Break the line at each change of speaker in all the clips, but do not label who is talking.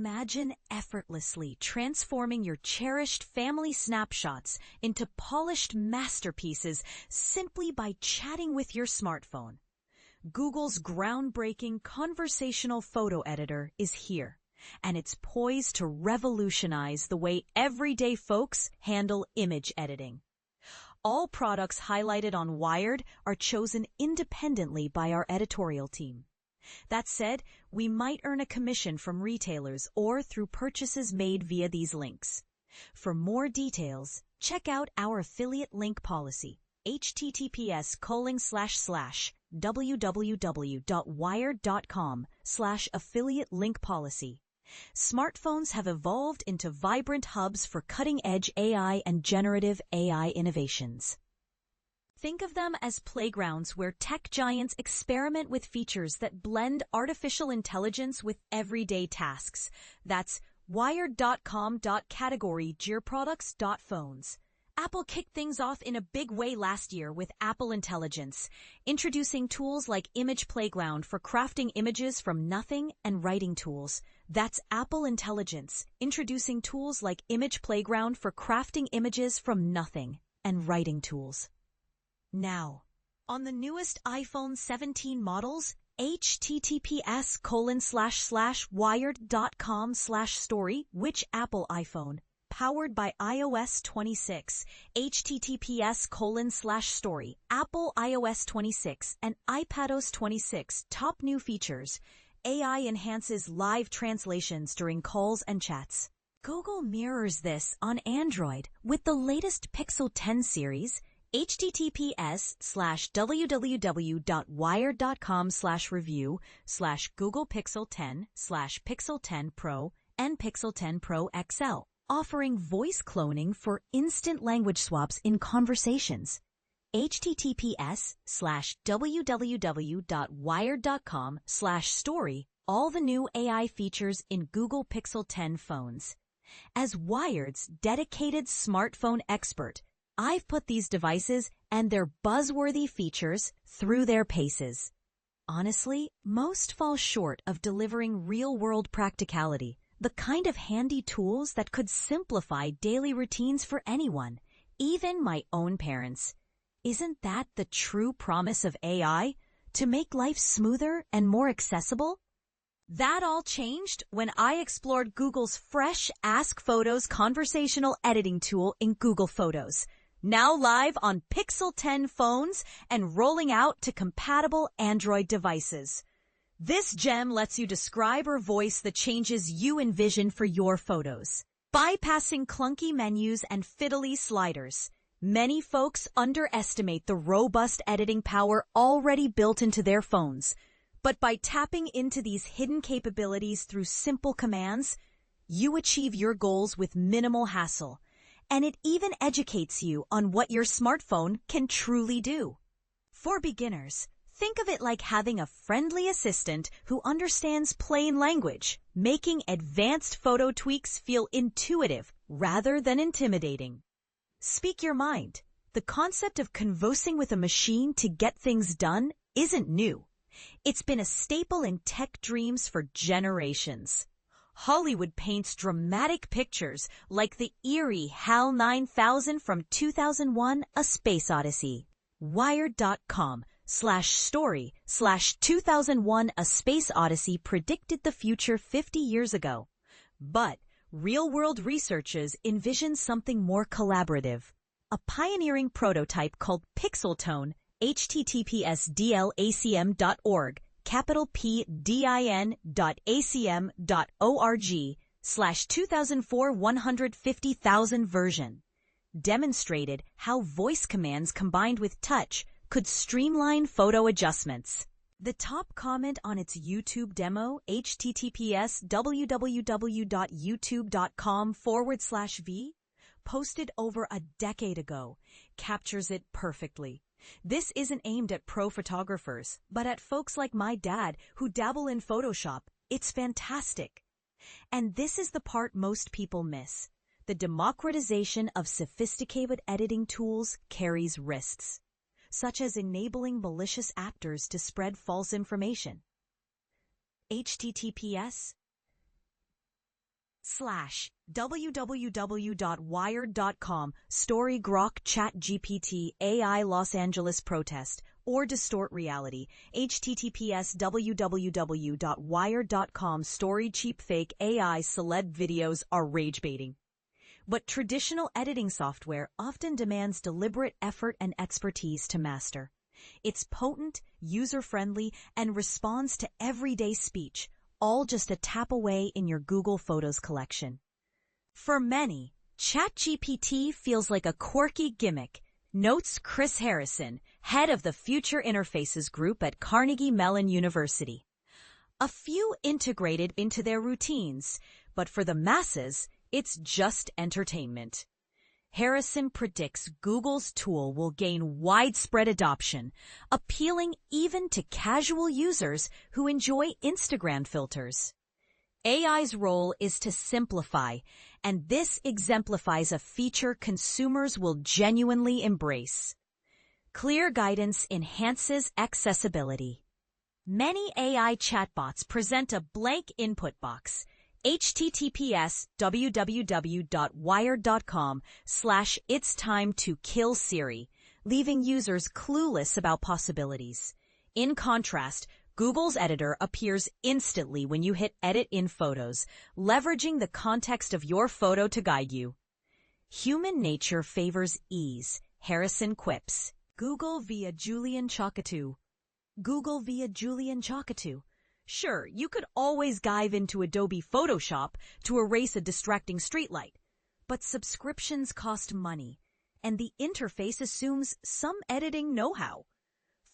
Imagine effortlessly transforming your cherished family snapshots into polished masterpieces simply by chatting with your smartphone. Google's groundbreaking conversational photo editor is here, and it's poised to revolutionize the way everyday folks handle image editing. All products highlighted on Wired are chosen independently by our editorial team. That said, we might earn a commission from retailers or through purchases made via these links. For more details, check out our affiliate link policy, https://www.wired.com/affiliate link policy. Smartphones have evolved into vibrant hubs for cutting-edge AI and generative AI innovations. Think of them as playgrounds where tech giants experiment with features that blend artificial intelligence with everyday tasks. That's wired.com.category.gearproducts.phones. Apple kicked things off in a big way last year with Apple Intelligence, introducing tools like Image Playground for crafting images from nothing and writing tools. That's Apple Intelligence, introducing tools like Image Playground for crafting images from nothing and writing tools. Now, on the newest iPhone 17 models, https://wired.com/story, which Apple iPhone, powered by iOS 26, https://story, Apple iOS 26 and iPadOS 26 top new features. AI enhances live translations during calls and chats. Google mirrors this on Android with the latest Pixel 10 series, https://www.wired.com/review/Google Pixel 10/Pixel 10 Pro and Pixel 10 Pro XL, offering voice cloning for instant language swaps in conversations. https://www.wired.com/story, all the new AI features in Google Pixel 10 phones. As Wired's dedicated smartphone expert, I've put these devices and their buzzworthy features through their paces. Honestly, most fall short of delivering real-world practicality, the kind of handy tools that could simplify daily routines for anyone, even my own parents. Isn't that the true promise of AI? To make life smoother and more accessible? That all changed when I explored Google's fresh Ask Photos conversational editing tool in Google Photos, now live on Pixel 10 phones and rolling out to compatible Android devices. This gem lets you describe or voice the changes you envision for your photos, bypassing clunky menus and fiddly sliders. Many folks underestimate the robust editing power already built into their phones. But by tapping into these hidden capabilities through simple commands, you achieve your goals with minimal hassle. And it even educates you on what your smartphone can truly do. For beginners, think of it like having a friendly assistant who understands plain language, making advanced photo tweaks feel intuitive rather than intimidating. Speak your mind. The concept of conversing with a machine to get things done isn't new. It's been a staple in tech dreams for generations. Hollywood paints dramatic pictures like the eerie HAL 9000 from 2001: A Space Odyssey. Wired.com/story/2001: A Space Odyssey predicted the future 50 years ago. But real-world researchers envision something more collaborative. A pioneering prototype called Pixeltone, https://dlacm.org, capital PDIN.acm.org/2004-150,000 version, demonstrated how voice commands combined with touch could streamline photo adjustments. The top comment on its YouTube demo, https://www.youtube.com/v, posted over a decade ago, captures it perfectly. This isn't aimed at pro photographers, but at folks like my dad who dabble in Photoshop. It's fantastic. And this is the part most people miss. The democratization of sophisticated editing tools carries risks, such as enabling malicious actors to spread false information. https www.wired.com story grok chat GPT AI Los Angeles protest or distort reality https www.wired.com story cheap fake AI celeb videos are rage baiting. But traditional editing software often demands deliberate effort and expertise to master. It's potent, user-friendly, and responds to everyday speech, all just a tap away in your Google Photos collection. For many, ChatGPT feels like a quirky gimmick, notes Chris Harrison, head of the Future Interfaces Group at Carnegie Mellon University. A few integrated into their routines, but for the masses, it's just entertainment. Harrison predicts Google's tool will gain widespread adoption, appealing even to casual users who enjoy Instagram filters. AI's role is to simplify, and this exemplifies a feature consumers will genuinely embrace. Clear guidance enhances accessibility. Many AI chatbots present a blank input box. https www.wired.com/it's time to kill Siri, leaving users clueless about possibilities. In contrast, Google's editor appears instantly when you hit Edit in Photos, leveraging the context of your photo to guide you. Human nature favors ease, Harrison quips. Google via Julian Chakatu. Google via Julian Chakatu. Sure, you could always dive into Adobe Photoshop to erase a distracting streetlight, but subscriptions cost money, and the interface assumes some editing know-how.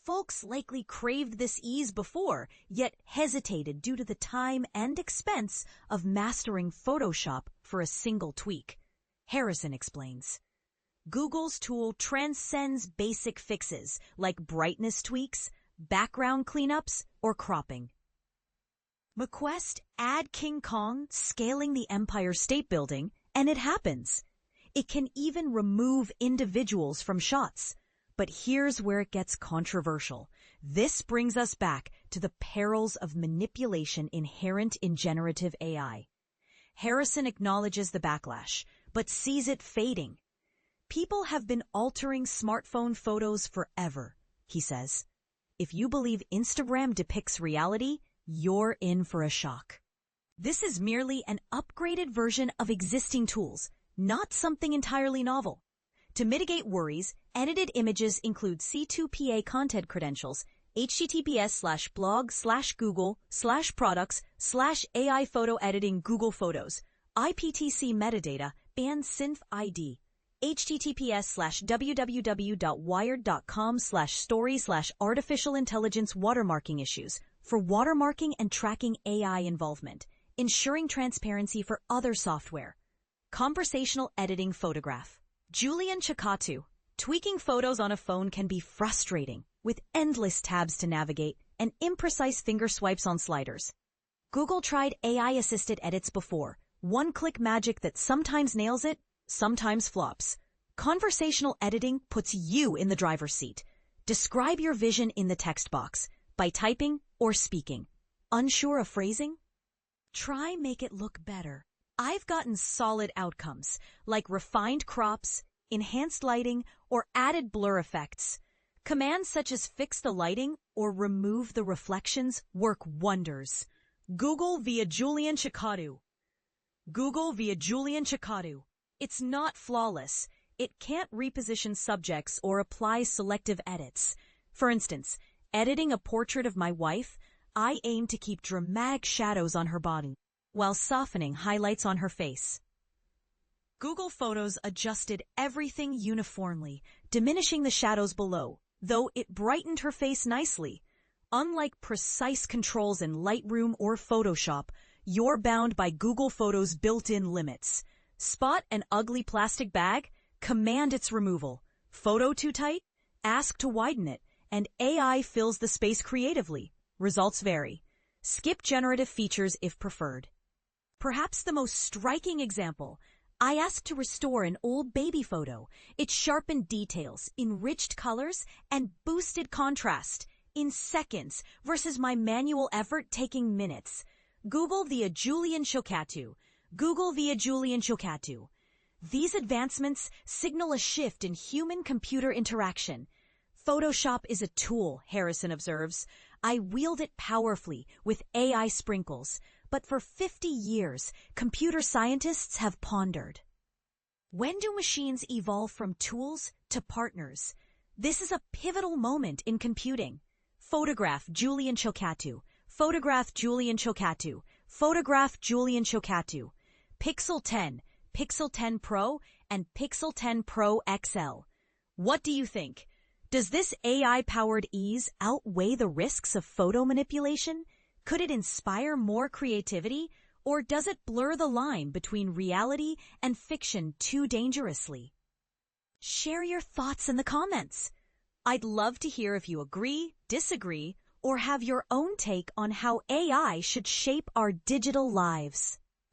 Folks likely craved this ease before, yet hesitated due to the time and expense of mastering Photoshop for a single tweak. Harrison explains. Google's tool transcends basic fixes like brightness tweaks, background cleanups, or cropping. Request add King Kong scaling the Empire State Building, and it happens. It can even remove individuals from shots. But here's where it gets controversial. This brings us back to the perils of manipulation inherent in generative AI. Harrison acknowledges the backlash, but sees it fading. People have been altering smartphone photos forever, he says. If you believe Instagram depicts reality, you're in for a shock. This is merely an upgraded version of existing tools, not something entirely novel. To mitigate worries, edited images include C2PA content credentials, https:/blog/google/products/AI photo editing Google Photos, IPTC metadata, and synth ID, https:/www.wired.com/story/artificial intelligence watermarking issues for watermarking and tracking AI involvement, ensuring transparency for other software. Conversational editing photograph. Julian Chakatu. Tweaking photos on a phone can be frustrating, with endless tabs to navigate and imprecise finger swipes on sliders. Google tried AI-assisted edits before, one-click magic that sometimes nails it, sometimes flops. Conversational editing puts you in the driver's seat. Describe your vision in the text box, by typing or speaking. Unsure of phrasing? Try make it look better. I've gotten solid outcomes, like refined crops, enhanced lighting, or added blur effects. Commands such as fix the lighting or remove the reflections work wonders. Google via Julian Chakatu. Google via Julian Chakatu. It's not flawless. It can't reposition subjects or apply selective edits. For instance, editing a portrait of my wife, I aim to keep dramatic shadows on her body, while softening highlights on her face. Google Photos adjusted everything uniformly, diminishing the shadows below, though it brightened her face nicely. Unlike precise controls in Lightroom or Photoshop, you're bound by Google Photos' built-in limits. Spot an ugly plastic bag? Command its removal. Photo too tight? Ask to widen it, and AI fills the space creatively. Results vary. Skip generative features if preferred. Perhaps the most striking example, I asked to restore an old baby photo. It sharpened details, enriched colors, and boosted contrast in seconds versus my manual effort taking minutes. Google via Julian Chakatu. Google via Julian Chokatu. These advancements signal a shift in human-computer interaction. Photoshop is a tool, Harrison observes. I wield it powerfully with AI sprinkles, but for 50 years, computer scientists have pondered. When do machines evolve from tools to partners? This is a pivotal moment in computing. Photograph Julian Chokatu. Photograph Julian Chokatu. Photograph Julian Chokatu. Pixel 10, Pixel 10 Pro, and Pixel 10 Pro XL. What do you think? Does this AI-powered ease outweigh the risks of photo manipulation? Could it inspire more creativity, or does it blur the line between reality and fiction too dangerously? Share your thoughts in the comments. I'd love to hear if you agree, disagree, or have your own take on how AI should shape our digital lives.